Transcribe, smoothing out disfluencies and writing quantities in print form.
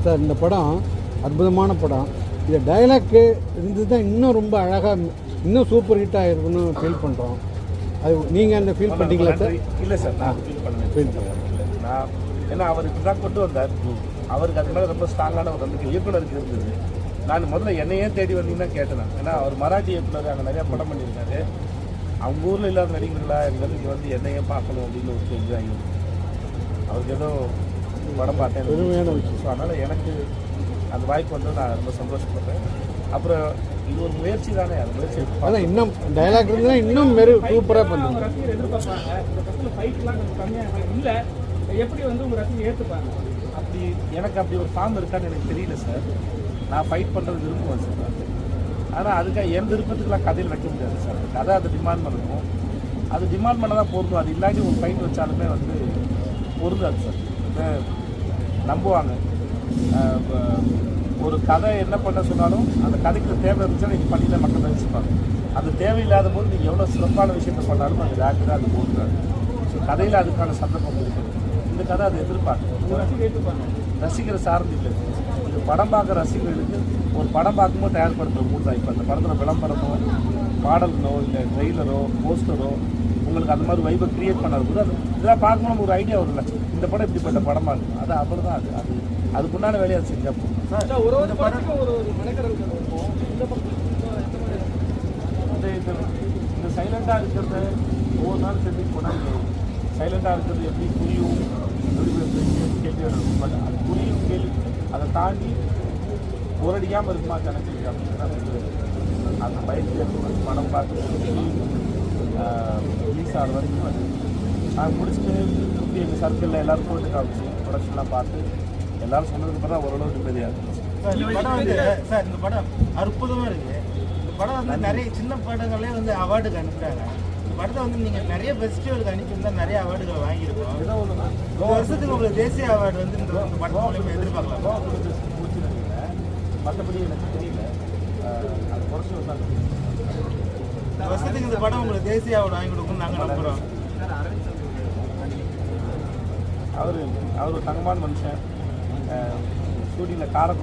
Sir இந்த படம் அற்புதமான படம். இந்த டைலாக்கு இருந்து தான் இன்னும் ரொம்ப அழகாக இன்னும் சூப்பர் ஹிட்டாக இருக்குன்னு ஃபீல் பண்ணுறோம். அது நீங்கள் அந்த ஃபீல் பண்ணிட்டீங்களா சார்? இல்லை சார், நான் ஃபீல் பண்ணுவேன். நான் ஏன்னா அவர் இப்படி தான் கொண்டு வந்தார். அவருக்கு அது மேலே ரொம்ப ஸ்ட்ராங்கான ஒரு நம்பிக்கை இயக்குனருக்கு இருந்தது. நான் முதல்ல என்னையே தேடி வந்தீங்கன்னா கேட்டேன். ஏன்னா அவர் மராட்டி இயக்குனர், அங்கே நிறையா படம் பண்ணியிருக்காரு. அவங்க ஊரில் இல்லாத நடிகர்களா இங்கே வந்து என்னையே பார்க்கணும் அப்படின்னு ஒரு கேள்வி ஆகிடும். அவருக்கு ஏதோ படம் பார்த்தேன் பெருமையான விஷயம். ஸோ அதனால் எனக்கு அந்த வாய்ப்பு வந்து நான் ரொம்ப சந்தோஷப்படுறேன். அப்புறம் இது ஒரு முயற்சி தானே, அது முயற்சி அதான் இன்னும் டைலாக் இருந்தால் இன்னும் சூப்பராக பண்ணுவாங்க. ரசிகர் எதிர்பார்ப்பாங்க இந்த படத்தில் ஃபைட்லாம் கொஞ்சம் கம்மியாக இல்லை, எப்படி வந்து உங்கள் ரசிகர் ஏற்றுப்பாங்க? அப்படி எனக்கு அப்படி ஒரு ஃபார்ம் இருக்கான்னு எனக்கு தெரியல சார். நான் ஃபைட் பண்ணுறது விரும்புவேன் சார். ஆனால் அதுக்காக என் விருப்பத்துக்குலாம் கதையில் வைக்க முடியாது சார். கதை அதை டிமாண்ட் பண்ணணும். அது டிமாண்ட் பண்ண தான் பொருந்தும். அது இல்லாட்டி ஒரு ஃபைட் வச்சாலுமே வந்து பொருந்தாது சார். நம்புவாங்க. ஒரு கதை என்ன பண்ண சொன்னாலும் அந்த கதைக்கு தேவை இருந்துச்சுன்னா நீங்கள் பண்ணி தான் மக்கள் நினச்சிப்பாங்க. அது தேவையில்லாத போது நீங்கள் எவ்வளோ சிறப்பான விஷயத்தை பண்ணாலும் அது ஆக்டராக அது போடுறாரு. ஸோ கதையில் அதுக்கான சந்தர்ப்பம் இருக்குது. இந்த கதை அதை எதிர்பார்க்க ரசிகரை சார்ந்து இல்லை. இது படம் பார்க்குற ரசிகர்களுக்கு ஒரு படம் பார்க்கும்போது தயார்படுத்துகிற மூடு தான். இப்போ அந்த படத்தில் விளம்பரமோ பாடல்களோ இல்லை ட்ரெய்லரோ போஸ்டரோ உங்களுக்கு அந்த மாதிரி வைப்பை க்ரியேட் பண்ணாத போது அது இதெல்லாம் பார்க்கணும்னு ஒரு ஐடியா வரும்ல. இந்த படம் இப்படிப்பட்ட படமாக இருக்கும். அது அவ்வளோ தான். அது அதுக்குண்டான வேலையை அது செஞ்சால் போகும். இந்த சைலண்டாக இருக்கிறத ஒவ்வொரு நாள் செஞ்சுட்டு போனால் சைலண்டாக இருக்கிறது எப்படி புரியும் கேள்வி இருக்கும். பட் அது புரியும் கேள்வி அதை தாண்டி ஒரடிக்காமல் இருக்குமா கணக்கு அப்படின்னா அந்த பயிற்சி படம் பார்த்து ரிலீஸ் ஆகிற வரைக்கும் அது நாங்கள் முடிச்சுட்டு திருப்பி எங்கள் சர்க்கிளில் எல்லோரும் போட்டு காமிச்சு ப்ரொடக்ஷன்லாம் பார்த்து எல்லாரும் சொன்னதுக்கு அப்புறம் தான் ஓரளவு நிம்மதியாக இருக்கும். இந்த படம் வந்து சார் இந்த படம் அற்புதமாக இருக்குது. இந்த படம் வந்து நிறைய சின்ன படங்களே வந்து அவார்டுக்கு அனுப்புகிறாங்க. இந்த படத்தை வந்து நீங்கள் நிறைய ஃபெஸ்டிவலுக்கு அனுப்பியிருந்தால் நிறைய அவார்டுகள் வாங்கியிருக்கோம். ஏதோ ஒன்று இந்த வருஷத்துக்கு உங்களுக்கு தேசிய அவார்டு வந்து இந்த படம் மூலியமாக எதிர்பார்க்கலாம். மற்றபடி எனக்கு தெரியல. அது குறைச்சி வந்தாங்க. இந்த வருஷத்துக்கு இந்த படம் உங்களுக்கு தேசிய அவார்டு வாங்கி கொடுக்குன்னு நாங்கள் நம்புகிறோம். அவர் ஒரு தங்கமான மனுஷன். ஸ்டூடியோவில்